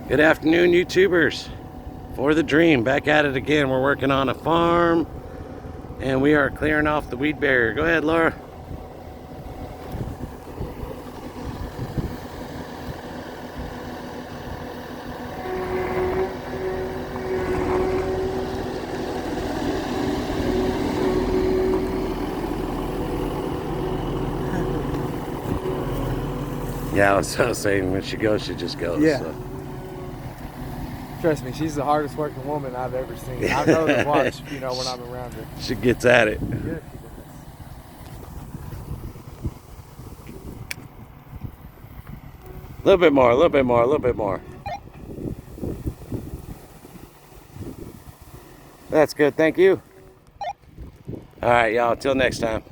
Good afternoon, YouTubers. For the Dream, back at it again. We're working on a farm and we are clearing off the weed barrier. Go ahead, Laura. Yeah, I was saying when she goes, she just goes. Yeah. So. Trust me, she's the hardest working woman I've ever seen. I know to watch, when I'm around her. She gets at it. Yeah, she does. A little bit more, a little bit more, a little bit more. That's good, thank you. All right, y'all, till next time.